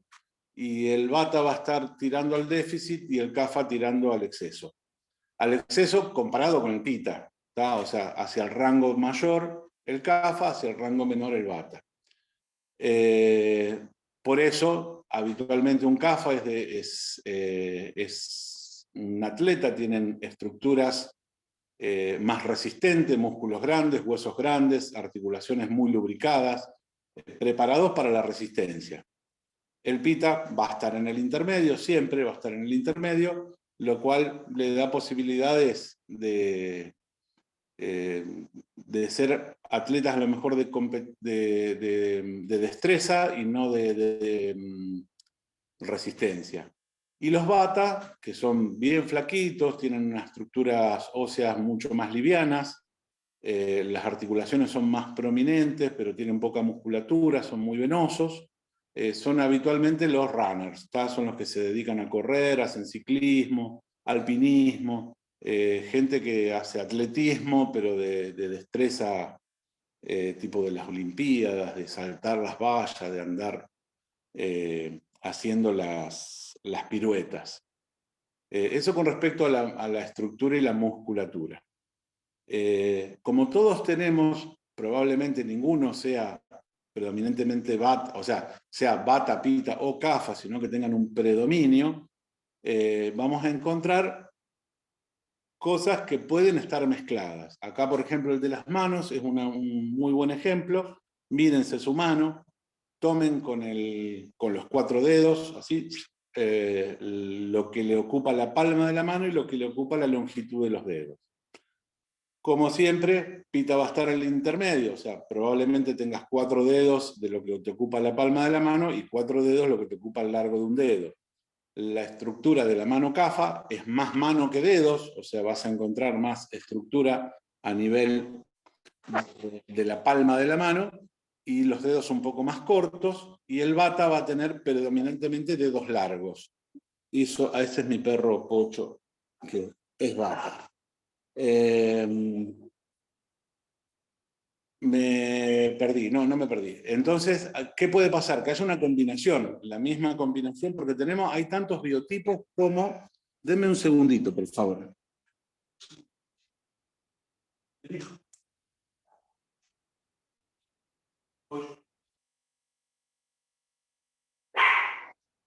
Y el BATA va a estar tirando al déficit y el CAFA tirando al exceso. Al exceso comparado con el PITA, ¿tá? O sea, hacia el rango mayor el CAFA, hacia el rango menor el BATA. Por eso, habitualmente un CAFA es un atleta, tienen estructuras más resistentes, músculos grandes, huesos grandes, articulaciones muy lubricadas, preparados para la resistencia. El pita va a estar en el intermedio, siempre va a estar en el intermedio, lo cual le da posibilidades de ser atletas a lo mejor de destreza y no de resistencia. Y los bata, que son bien flaquitos, tienen unas estructuras óseas mucho más livianas, las articulaciones son más prominentes, pero tienen poca musculatura, son muy venosos. Son habitualmente los runners, son los que se dedican a correr, hacen ciclismo, alpinismo, gente que hace atletismo, pero de destreza tipo de las Olimpiadas, de saltar las vallas, de andar haciendo las piruetas. Eso con respecto a la estructura y la musculatura. Como todos tenemos, probablemente ninguno sea predominantemente bata, o sea bata, pita o cafa, sino que tengan un predominio, vamos a encontrar cosas que pueden estar mezcladas. Acá, por ejemplo, el de las manos es un muy buen ejemplo. Mídense su mano, tomen con los 4 dedos, así, lo que le ocupa la palma de la mano y lo que le ocupa la longitud de los dedos. Como siempre, pita va a estar en el intermedio, o sea, probablemente tengas 4 dedos de lo que te ocupa la palma de la mano y 4 dedos lo que te ocupa el largo de un dedo. La estructura de la mano cafa es más mano que dedos, o sea, vas a encontrar más estructura a nivel de la palma de la mano, y los dedos un poco más cortos, y el bata va a tener predominantemente dedos largos. Y ese es mi perro Pocho, que es bata. Me perdí, no me perdí. Entonces, ¿qué puede pasar? Que haya una combinación, la misma combinación, porque hay tantos biotipos como... Denme un segundito, por favor.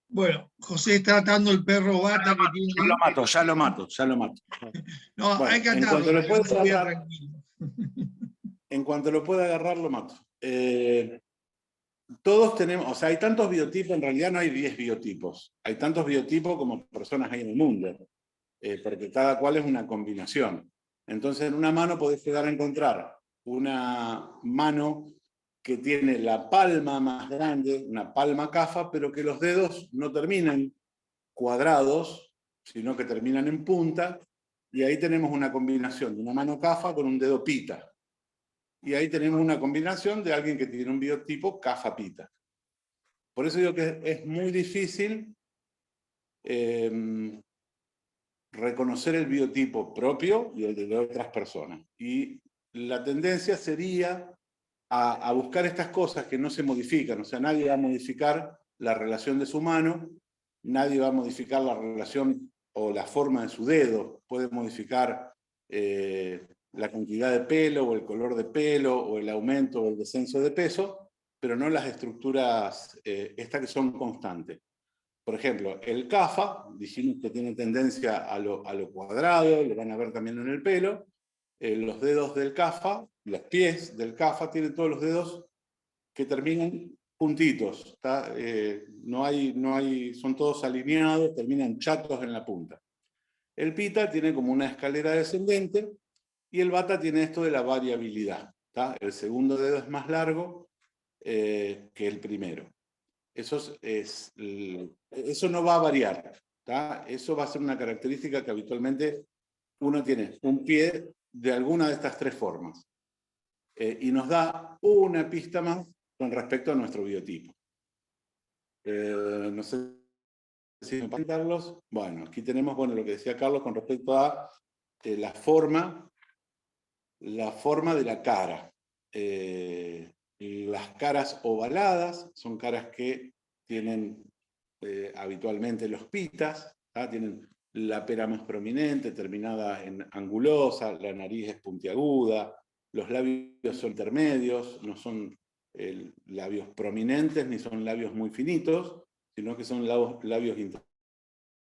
Bueno, José está atando el perro Bata que tiene. Ya lo mato. No, Bueno, hay que en cuanto atarlo, lo para que no pueda se vaya agarrar, tranquilo. en cuanto lo pueda agarrar, lo mato. Todos tenemos, o sea, hay tantos biotipos, en realidad no hay 10 biotipos. Hay tantos biotipos como personas hay en el mundo, porque cada cual es una combinación. Entonces, en una mano podés llegar a encontrar una mano que tiene la palma más grande, una palma CAFA, pero que los dedos no terminan cuadrados, sino que terminan en punta, y ahí tenemos una combinación de una mano CAFA con un dedo pita. Y ahí tenemos una combinación de alguien que tiene un biotipo CAFA-pita. Por eso digo que es muy difícil reconocer el biotipo propio y el de otras personas. Y la tendencia sería a buscar estas cosas que no se modifican. O sea, nadie va a modificar la relación de su mano, nadie va a modificar la relación o la forma de su dedo. Puede modificar la cantidad de pelo o el color de pelo o el aumento o el descenso de peso, pero no las estructuras estas que son constantes. Por ejemplo, el CAFA, dijimos que tiene tendencia a lo cuadrado, lo van a ver también en el pelo. Los dedos del CAFA, los pies del CAFA, tienen todos los dedos que terminan puntitos. Son todos alineados, terminan chatos en la punta. El PITA tiene como una escalera descendente y el BATA tiene esto de la variabilidad. El segundo dedo es más largo que el primero. Eso no va a variar. Eso va a ser una característica que habitualmente uno tiene un pie de alguna de estas tres formas. Y nos da una pista más con respecto a nuestro biotipo. No sé si me pasa, Carlos. Bueno, aquí tenemos lo que decía Carlos con respecto a la forma de la cara. Las caras ovaladas son caras que tienen habitualmente los pitas, tienen la pera más prominente, terminada en angulosa, la nariz es puntiaguda, los labios son intermedios, no son labios prominentes ni son labios muy finitos, sino que son labios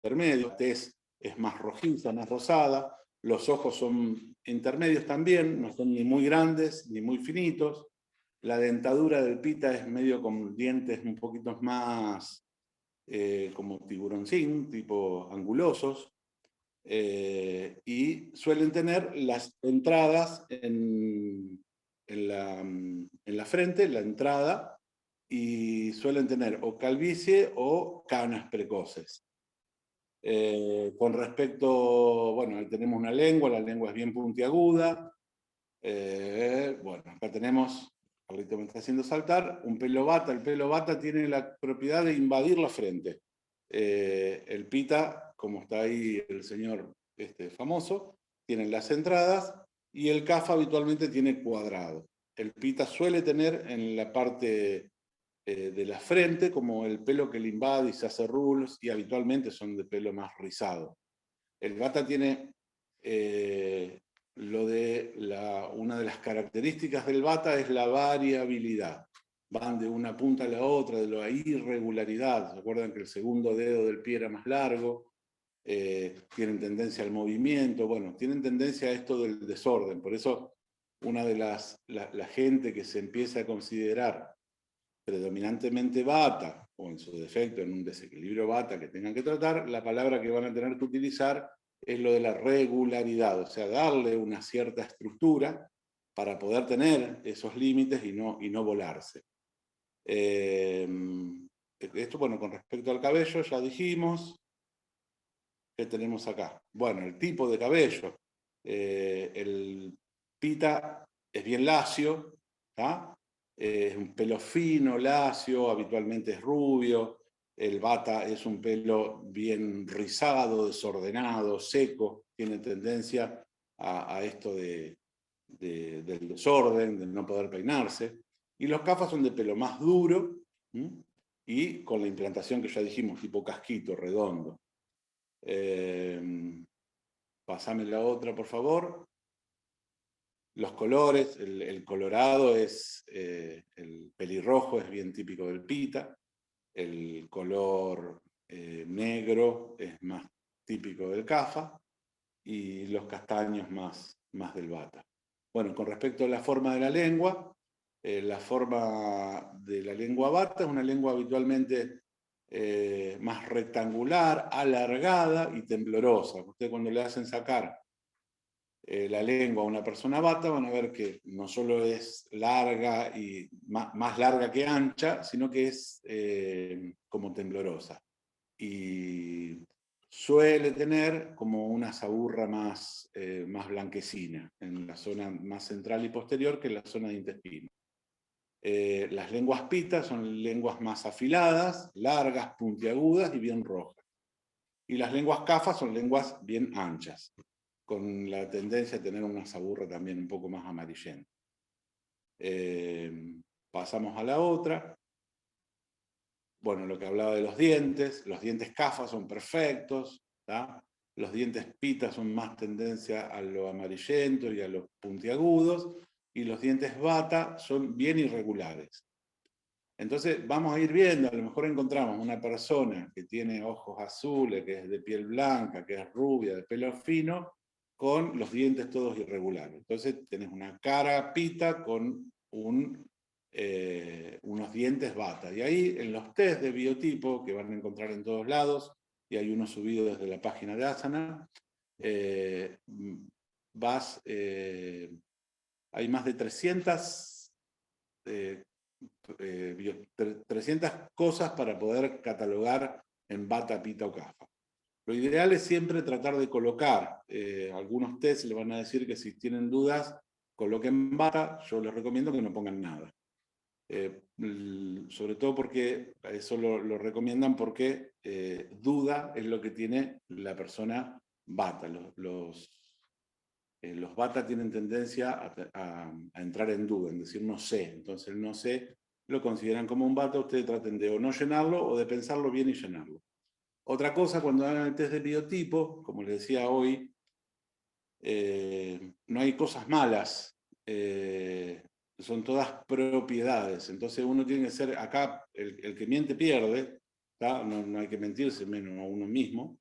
intermedios. La tez es más rojiza, más rosada, los ojos son intermedios también, no son ni muy grandes ni muy finitos. La dentadura del pita es medio con dientes un poquito más como tiburoncín, tipo angulosos, y suelen tener las entradas en la frente, la entrada, y suelen tener o calvicie o canas precoces. Con respecto, bueno, ahí tenemos una lengua, la lengua es bien puntiaguda. Bueno, acá tenemos, ahorita me está haciendo saltar, un pelo bata. El pelo bata tiene la propiedad de invadir la frente. El pita, como está ahí el señor famoso, tiene las entradas y el CAFA habitualmente tiene cuadrado. El pita suele tener en la parte de la frente como el pelo que le invade y se hace rulos, y habitualmente son de pelo más rizado. El bata tiene una de las características del bata es la variabilidad. Van de una punta a la otra, de la irregularidad. ¿Se acuerdan que el segundo dedo del pie era más largo? Tienen tendencia al movimiento. Bueno, tienen tendencia a esto del desorden. Por eso una de la gente que se empieza a considerar predominantemente bata, o en su defecto en un desequilibrio bata que tengan que tratar, la palabra que van a tener que utilizar es lo de la regularidad, o sea, darle una cierta estructura para poder tener esos límites y no volarse. Esto, bueno, con respecto al cabello ya dijimos. ¿Qué tenemos acá? Bueno, el tipo de cabello. El pita es bien lacio, es un pelo fino, lacio, habitualmente es rubio. El bata es un pelo bien rizado, desordenado, seco, tiene tendencia a esto de del desorden, de no poder peinarse. Y los CAFA son de pelo más duro, ¿sí? Y con la implantación que ya dijimos, tipo casquito, redondo. Pasame la otra, por favor. Los colores, el colorado es, el pelirrojo es bien típico del pita, el color negro es más típico del CAFA, y los castaños más del bata. Bueno, con respecto a la forma de la forma de la lengua bata es una lengua habitualmente más rectangular, alargada y temblorosa. Ustedes cuando le hacen sacar la lengua a una persona bata van a ver que no solo es larga y más larga que ancha, sino que es como temblorosa. Y suele tener como una saburra más blanquecina en la zona más central y posterior que en la zona de intestino. Las lenguas pitas son lenguas más afiladas, largas, puntiagudas y bien rojas. Y las lenguas CAFA son lenguas bien anchas, con la tendencia a tener una saburra también un poco más amarillenta. Pasamos a la otra. Bueno, lo que hablaba de los dientes CAFA son perfectos, ¿tá? Los dientes pita son más tendencia a lo amarillento y a los puntiagudos, y los dientes bata son bien irregulares. Entonces vamos a ir viendo, a lo mejor encontramos una persona que tiene ojos azules, que es de piel blanca, que es rubia, de pelo fino, con los dientes todos irregulares. Entonces tenés una cara pita con unos dientes bata. Y ahí en los test de biotipo, que van a encontrar en todos lados, y hay uno subido desde la página de Asana, hay más de 300 cosas para poder catalogar en bata, pita o CAFA. Lo ideal es siempre tratar de colocar, algunos test le van a decir que si tienen dudas, coloquen bata, yo les recomiendo que no pongan nada. Sobre todo porque eso lo recomiendan porque duda es lo que tiene la persona bata. Los bata tienen tendencia a entrar en duda, en decir no sé. Entonces el no sé lo consideran como un bata, ustedes traten de o no llenarlo o de pensarlo bien y llenarlo. Otra cosa, cuando hagan el test de biotipo, como les decía hoy, no hay cosas malas, son todas propiedades. Entonces uno tiene que ser, acá el que miente pierde, no hay que mentirse menos a uno mismo,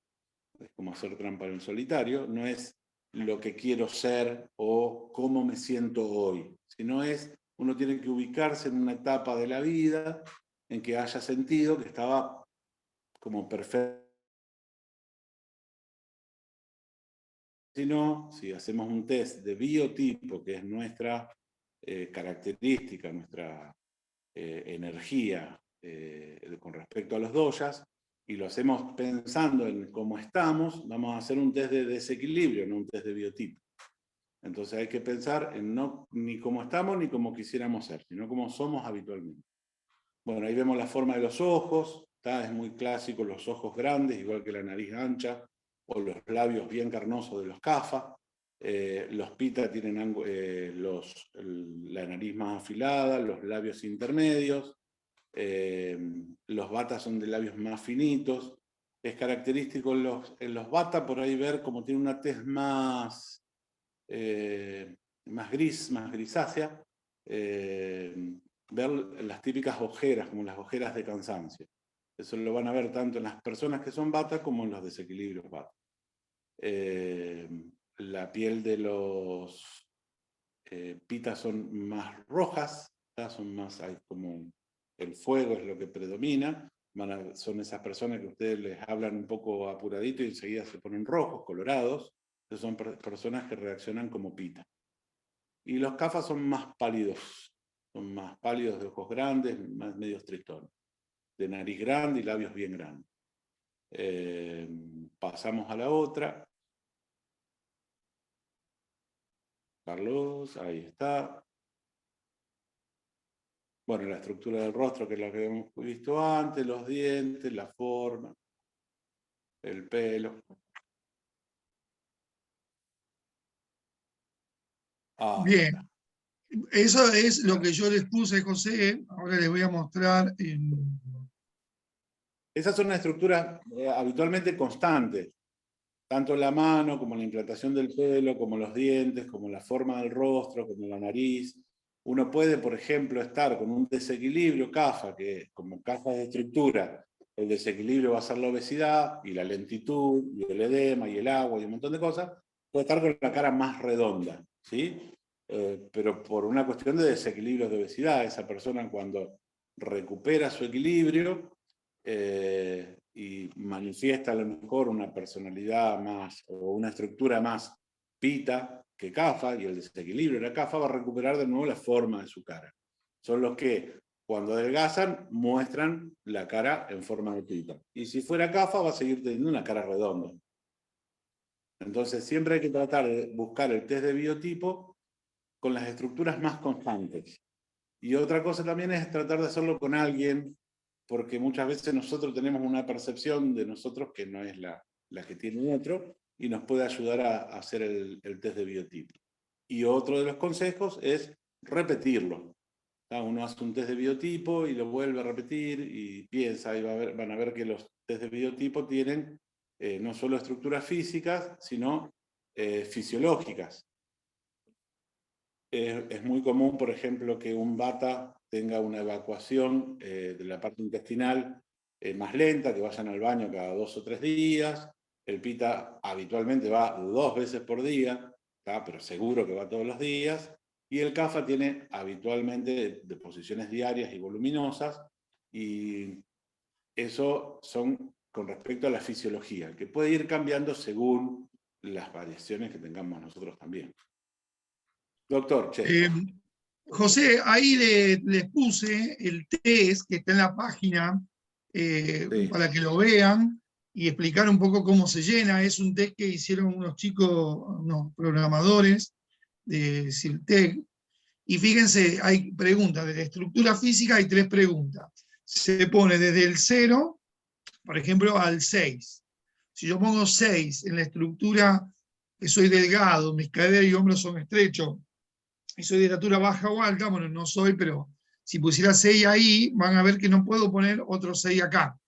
es como hacer trampa en el solitario, no es lo que quiero ser o cómo me siento hoy, sino uno tiene que ubicarse en una etapa de la vida en que haya sentido que estaba como perfecto. Si no, si hacemos un test de biotipo, que es nuestra característica, nuestra energía con respecto a los doshas, y lo hacemos pensando en cómo estamos, vamos a hacer un test de desequilibrio, no un test de biotipo. Entonces hay que pensar en no ni cómo estamos ni cómo quisiéramos ser, sino cómo somos habitualmente. Bueno, ahí vemos la forma de los ojos, es muy clásico los ojos grandes, igual que la nariz ancha, o los labios bien carnosos de los CAFA. Los pita tienen la nariz más afilada, los labios intermedios. Los bata son de labios más finitos. Es característico en los bata por ahí ver como tiene una tez más gris, más grisácea, ver las típicas ojeras, como las ojeras de cansancio. Eso lo van a ver tanto en las personas que son bata como en los desequilibrios bata. La piel de los pitas son más rojas, son más, hay como el fuego es lo que predomina, son esas personas que ustedes les hablan un poco apuradito y enseguida se ponen rojos, colorados. Entonces son personas que reaccionan como pita. Y los CAFA son más pálidos de ojos grandes, más medios tritones, de nariz grande y labios bien grandes. Pasamos a la otra. Carlos, ahí está. Bueno, la estructura del rostro, que es la que hemos visto antes, los dientes, la forma, el pelo. Ahí Bien, está. eso es lo que yo les puse, José. Ahora les voy a mostrar. Esas son estructuras habitualmente constantes. Tanto la mano, como la implantación del pelo, como los dientes, como la forma del rostro, como la nariz. Uno puede, por ejemplo, estar con un desequilibrio CAFA, que como CAFA de estructura, el desequilibrio va a ser la obesidad, y la lentitud, y el edema, y el agua, y un montón de cosas. Puede estar con la cara más redonda, ¿sí? Pero por una cuestión de desequilibrios de obesidad, esa persona cuando recupera su equilibrio, y manifiesta a lo mejor una personalidad más o una estructura más pita que CAFA, y el desequilibrio de la CAFA va a recuperar de nuevo la forma de su cara. Son los que cuando adelgazan muestran la cara en forma de pita. Y si fuera CAFA va a seguir teniendo una cara redonda. Entonces siempre hay que tratar de buscar el test de biotipo con las estructuras más constantes. Y otra cosa también es tratar de hacerlo con alguien, porque muchas veces nosotros tenemos una percepción de nosotros que no es la que tiene otro, y nos puede ayudar a hacer el test de biotipo. Y otro de los consejos es repetirlo. Uno hace un test de biotipo y lo vuelve a repetir y piensa, y van a ver que los test de biotipo tienen no solo estructuras físicas, sino fisiológicas. Es muy común, por ejemplo, que un bata tenga una evacuación de la parte intestinal más lenta, que vayan al baño cada 2 o 3 días. El pita habitualmente va 2 veces por día, pero seguro que va todos los días. Y el CAFA tiene habitualmente deposiciones diarias y voluminosas, y eso son con respecto a la fisiología, que puede ir cambiando según las variaciones que tengamos nosotros también. Doctor Chesta. José, ahí les puse el test que está en la página Sí. para que lo vean y explicar un poco cómo se llena. Es un test que hicieron unos chicos, unos programadores de Siltec. Y fíjense, hay preguntas. De la estructura física hay 3 preguntas. Se pone desde el 0, por ejemplo, al 6. Si yo pongo 6 en la estructura que soy delgado, mis caderas y hombros son estrechos, y soy de estatura baja o alta, bueno, no soy, pero si pusiera 6 ahí, van a ver que no puedo poner otro 6 acá.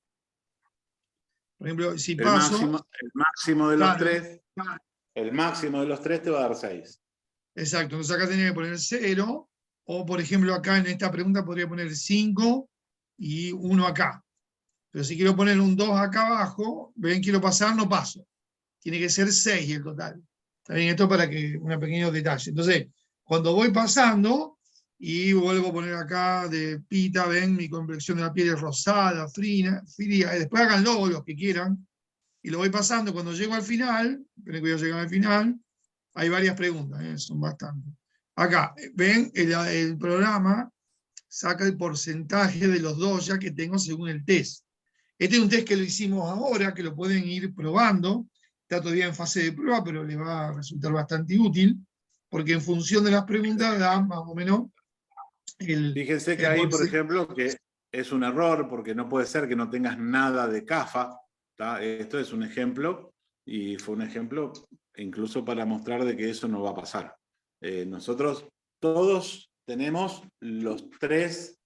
Por ejemplo, si El paso... máximo de los Claro, 3, el máximo de los 3 te va a dar 6. exacto. Entonces acá tendría que poner 0, o por ejemplo acá en esta pregunta podría poner 5 y 1 acá. Pero si quiero poner un 2 acá abajo, ven, quiero pasar, no paso. Tiene que ser 6 el total. También esto para que un pequeño detalle. Entonces, cuando voy pasando, y vuelvo a poner acá de pita, ven, mi complexión de la piel es rosada, fría, después háganlo los que quieran, y lo voy pasando. Cuando llego al final, esperen que voy a llegar al final, hay varias preguntas, son bastantes. Acá, ven, el programa saca el porcentaje de los doyas que tengo según el test. Este es un test que lo hicimos ahora, que lo pueden ir probando. Está todavía en fase de prueba, pero les va a resultar bastante útil, porque en función de las preguntas da más o menos Fíjense que el ahí, por porcentaje. ejemplo, que es un error, porque no puede ser que no tengas nada de CAFA. Esto es un ejemplo, y fue un ejemplo incluso para mostrar de que eso no va a pasar. Nosotros todos tenemos los tres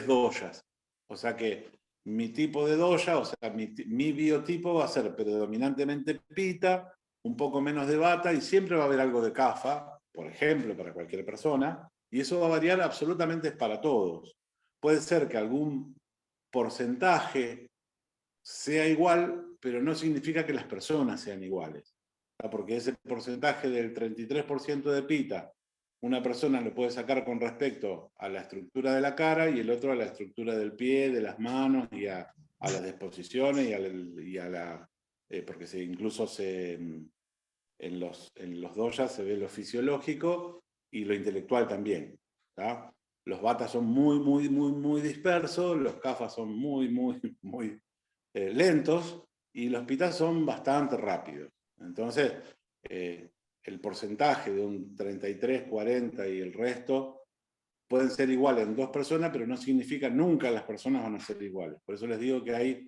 doyas. O sea que mi tipo de doya, o sea, mi biotipo va a ser predominantemente pita, un poco menos de bata, y siempre va a haber algo de CAFA, por ejemplo, para cualquier persona, y eso va a variar absolutamente para todos. Puede ser que algún porcentaje sea igual, pero no significa que las personas sean iguales. Porque ese porcentaje del 33% de pita, una persona lo puede sacar con respecto a la estructura de la cara, y el otro a la estructura del pie, de las manos, y a las disposiciones, porque incluso en los doyas se ve lo fisiológico y lo intelectual también. Los batas son muy, muy, muy, muy dispersos, los kafas son muy, muy, muy lentos, y los pitas son bastante rápidos. Entonces, el porcentaje de un 33, 40 y el resto pueden ser iguales en 2 personas, pero no significa nunca las personas van a ser iguales. Por eso les digo que hay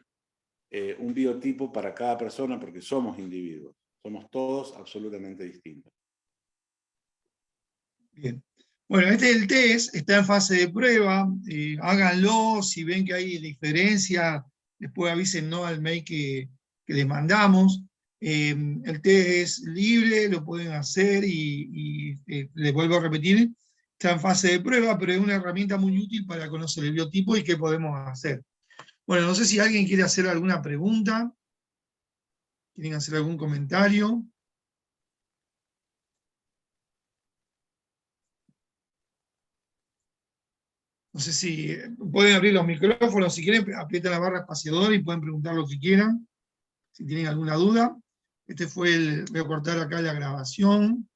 un biotipo para cada persona, porque somos individuos. Somos todos absolutamente distintos. Bien. Bueno, este es el test, está en fase de prueba, háganlo, si ven que hay diferencia, después avísennos al mail que les mandamos. El test es libre, lo pueden hacer les vuelvo a repetir, está en fase de prueba, pero es una herramienta muy útil para conocer el biotipo y qué podemos hacer. Bueno, no sé si alguien quiere hacer alguna pregunta, quieren hacer algún comentario. No sé si pueden abrir los micrófonos, si quieren, aprietan la barra espaciadora y pueden preguntar lo que quieran, si tienen alguna duda. Voy a cortar acá la grabación.